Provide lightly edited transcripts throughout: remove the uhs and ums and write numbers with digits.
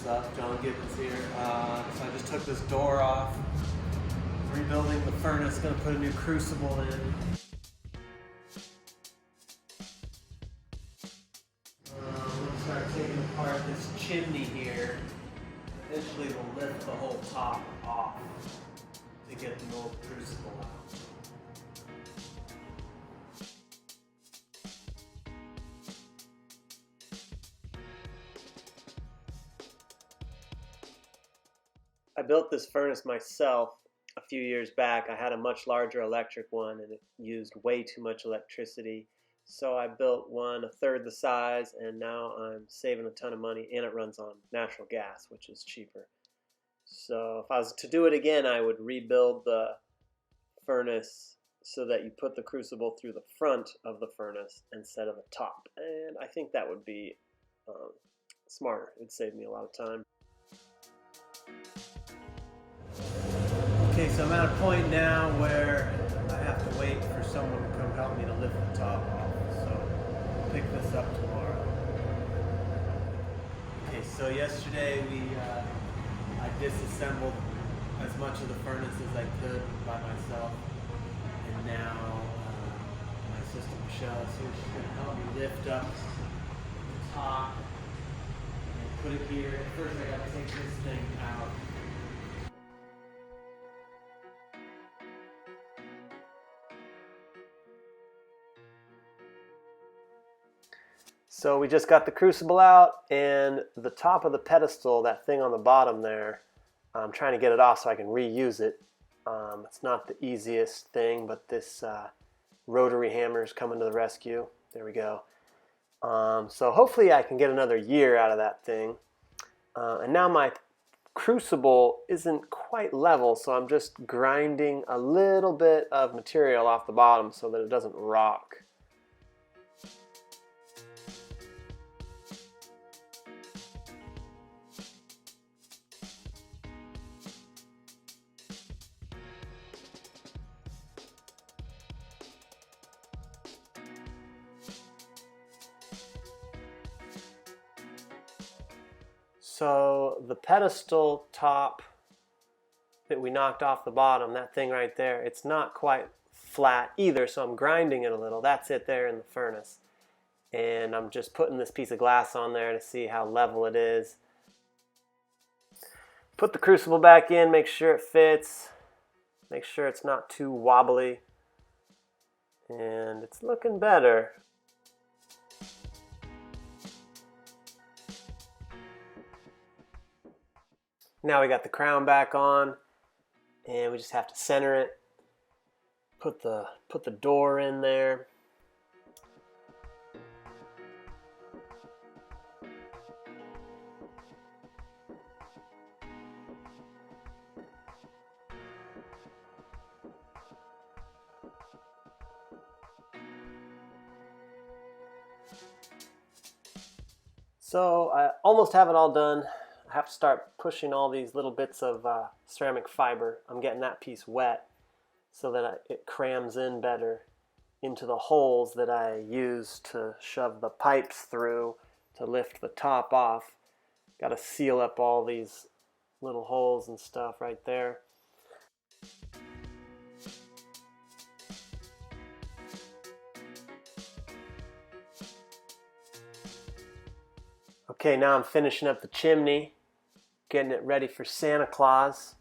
up? John Gibbons here. So I just took this door off, rebuilding the furnace, gonna put a new crucible in. I'm gonna start taking apart this chimney here. Eventually we'll lift the whole top off to get the old crucible out. I built this furnace myself a few years back. I had a much larger electric one and it used way too much electricity. So I built one a third the size, and now I'm saving a ton of money, and it runs on natural gas, which is cheaper. So if I was to do it again, I would rebuild the furnace so that you put the crucible through the front of the furnace instead of the top. And I think that would be smarter. It'd save me a lot of time. Okay, so I'm at a point now where I have to wait for someone to come help me to lift the top off. So I'll pick this up tomorrow. Okay, so yesterday I disassembled as much of the furnace as I could by myself. And now my sister Michelle is here. She's going to help me lift up the top and put it here. First I got to take this thing out. So we just got the crucible out, and the top of the pedestal, that thing on the bottom there, I'm trying to get it off so I can reuse it. It's not the easiest thing, but this rotary hammer is coming to the rescue. There we go. So hopefully I can get another year out of that thing. And now my crucible isn't quite level, so I'm just grinding a little bit of material off the bottom so that it doesn't rock. So the pedestal top that we knocked off the bottom, that thing right there, it's not quite flat either, so I'm grinding it a little. That's it there in the furnace. And I'm just putting this piece of glass on there to see how level it is. Put the crucible back in, make sure it fits, make sure it's not too wobbly. And it's looking better. Now we got the crown back on, and we just have to center it. Put the door in there. So I almost have it all done. I have to start pushing all these little bits of ceramic fiber. I'm getting that piece wet so that it crams in better into the holes that I use to shove the pipes through to lift the top off. Got to seal up all these little holes and stuff right there. Okay, now I'm finishing up the chimney, getting it ready for Santa Claus.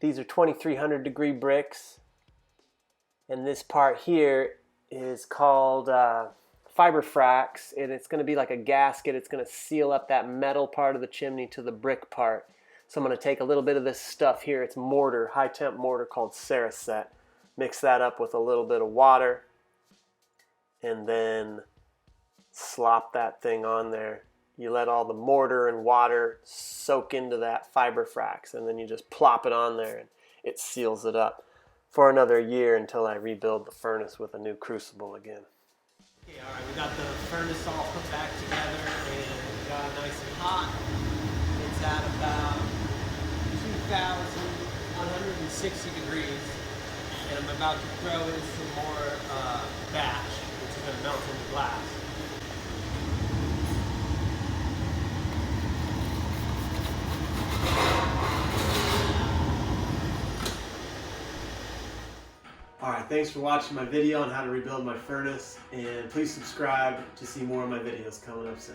These are 2300 degree bricks, and this part here is called fiber frax, and it's going to be like a gasket. It's going to seal up that metal part of the chimney to the brick part. So I'm going to take a little bit of this stuff here. It's mortar, high temp mortar called Saracet. Mix that up with a little bit of water, and then slop that thing on there. You let all the mortar and water soak into that fiber frax, and then you just plop it on there and it seals it up for another year until I rebuild the furnace with a new crucible again. Okay, alright, we got the furnace all put back together and we got it nice and hot. It's at about 2,160 degrees, and I'm about to throw in some more batch, which is going to melt into glass. Alright, thanks for watching my video on how to rebuild my furnace, and please subscribe to see more of my videos coming up soon.